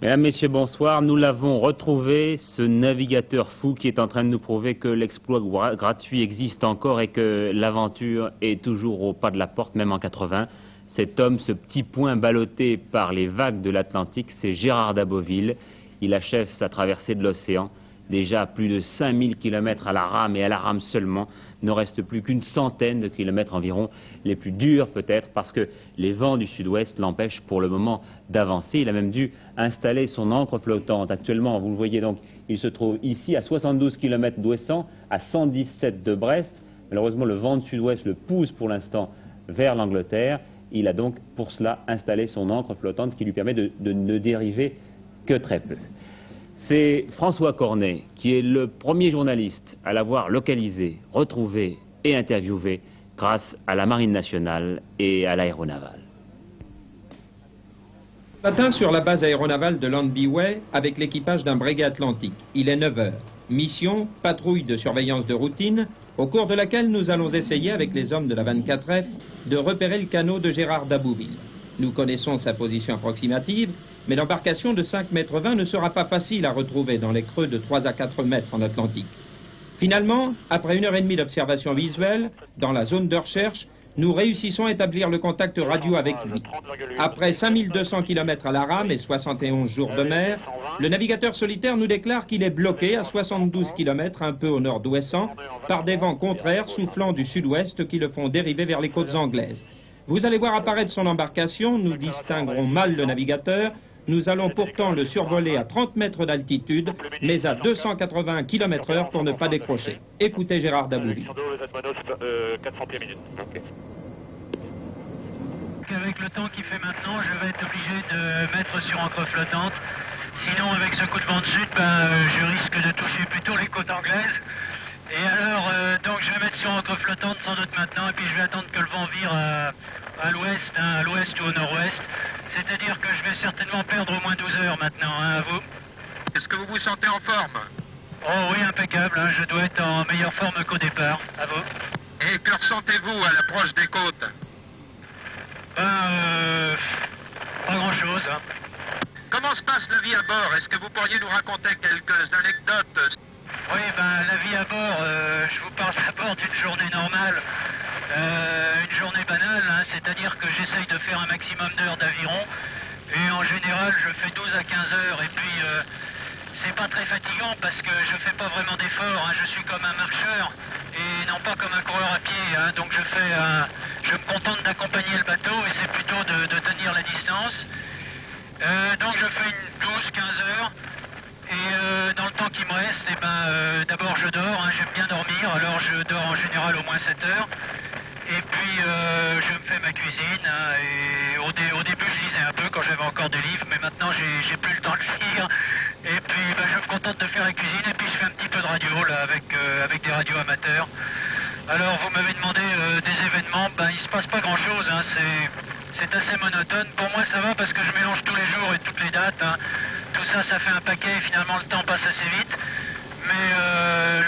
Mesdames, Messieurs, bonsoir. Nous l'avons retrouvé, ce navigateur fou qui est en train de nous prouver que l'exploit gratuit existe encore et que l'aventure est toujours au pas de la porte, même en 80. Cet homme, ce petit point ballotté par les vagues de l'Atlantique, c'est Gérard d'Aboville. Il achève sa traversée de l'océan. Déjà à plus de 5000 km à la rame et à la rame seulement, ne reste plus qu'une centaine de kilomètres environ, les plus durs peut-être parce que les vents du sud-ouest l'empêchent pour le moment d'avancer. Il a même dû installer son ancre flottante. Actuellement, vous le voyez donc, il se trouve ici à 72 km d'Ouessant, à 117 de Brest. Malheureusement, le vent du sud-ouest le pousse pour l'instant vers l'Angleterre. Il a donc pour cela installé son ancre flottante qui lui permet de ne dériver que très peu. C'est François Cornet qui est le premier journaliste à l'avoir localisé, retrouvé et interviewé grâce à la Marine nationale et à l'aéronavale. Ce matin sur la base aéronavale de Lambay Way avec l'équipage d'un breguet atlantique. Il est 9 heures. Mission, patrouille de surveillance de routine, au cours de laquelle nous allons essayer avec les hommes de la 24F de repérer le canot de Gérard d'Aboville. Nous connaissons sa position approximative, mais l'embarcation de 5,20 m ne sera pas facile à retrouver dans les creux de 3 à 4 mètres en Atlantique. Finalement, après 1h30 d'observation visuelle, dans la zone de recherche, nous réussissons à établir le contact radio avec lui. Après 5200 km à la rame et 71 jours de mer, le navigateur solitaire nous déclare qu'il est bloqué à 72 km un peu au nord d'Ouessant par des vents contraires soufflant du sud-ouest qui le font dériver vers les côtes anglaises. Vous allez voir apparaître son embarcation, nous distinguerons mal le navigateur. Nous allons pourtant le survoler à 30 mètres d'altitude, mais à 280 km/h pour ne pas décrocher. Écoutez Gérard d'Aboville. Avec le temps qu'il fait maintenant, je vais être obligé de mettre sur encre flottante. Sinon, avec ce coup de vent de sud, je risque de toucher plutôt les côtes anglaises. Et alors, donc je vais mettre sur encre flottante sans doute maintenant, et puis je vais attendre que le vent vire à l'ouest ou au nord-ouest. C'est-à-dire que je vais certainement perdre au moins 12 heures maintenant, à vous. Est-ce que vous vous sentez en forme? Oh oui, impeccable, je dois être en meilleure forme qu'au départ, à vous. Et que ressentez-vous à l'approche des côtes? Pas grand-chose. Comment se passe la vie à bord? Est-ce que vous pourriez nous raconter quelques anecdotes? Oui, la vie à bord, je vous parle d'abord d'une journée normale. Une journée banale, c'est-à-dire que j'essaye de faire un maximum d'heures d'aviron et en général je fais 12 à 15 heures et puis c'est pas très fatigant parce que je fais pas vraiment d'efforts, je suis comme un marcheur et non pas comme un coureur à pied, donc je me contente d'accompagner le bateau et c'est plutôt de tenir la distance. Donc je fais une 12-15 heures. Et dans le temps qui me reste, d'abord je dors, j'aime bien dormir, alors je dors en général au moins 7 heures. Et puis je me fais ma cuisine, et au début je lisais un peu quand j'avais encore des livres, mais maintenant j'ai plus le temps de lire. Et puis je me contente de faire la cuisine, et puis je fais un petit peu de radio là, avec des radios amateurs. Alors vous m'avez demandé des événements, il se passe pas grand chose, c'est assez monotone. Pour moi ça va parce que je mélange tous les jours et toutes les dates. Tout ça, ça fait un paquet et finalement le temps passe assez vite. Mais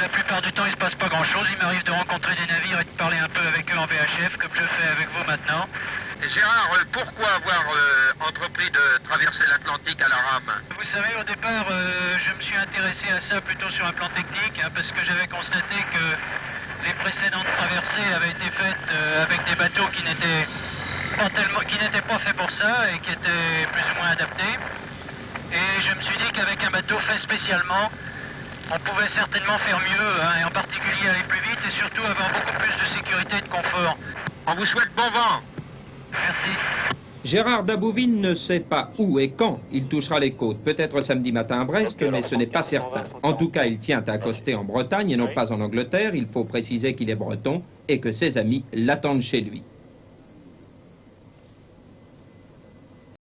la plupart du temps, il ne se passe pas grand-chose. Il m'arrive de rencontrer des navires et de parler un peu avec eux en VHF, comme je fais avec vous maintenant. Et Gérard, pourquoi avoir entrepris de traverser l'Atlantique à la rame? Vous savez, au départ, je me suis intéressé à ça plutôt sur un plan technique, parce que j'avais constaté que les précédentes traversées avaient été faites avec des bateaux qui n'étaient pas faits pour ça et qui étaient plus ou moins adaptés. Et je me suis dit qu'avec un bateau fait spécialement, on pouvait certainement faire mieux, et en particulier aller plus vite et surtout avoir beaucoup plus de sécurité et de confort. On vous souhaite bon vent. Merci. Gérard d'Aboville ne sait pas où et quand il touchera les côtes. Peut-être samedi matin à Brest, mais ce n'est pas certain. En tout cas, il tient à accoster en Bretagne et non pas en Angleterre. Il faut préciser qu'il est breton et que ses amis l'attendent chez lui.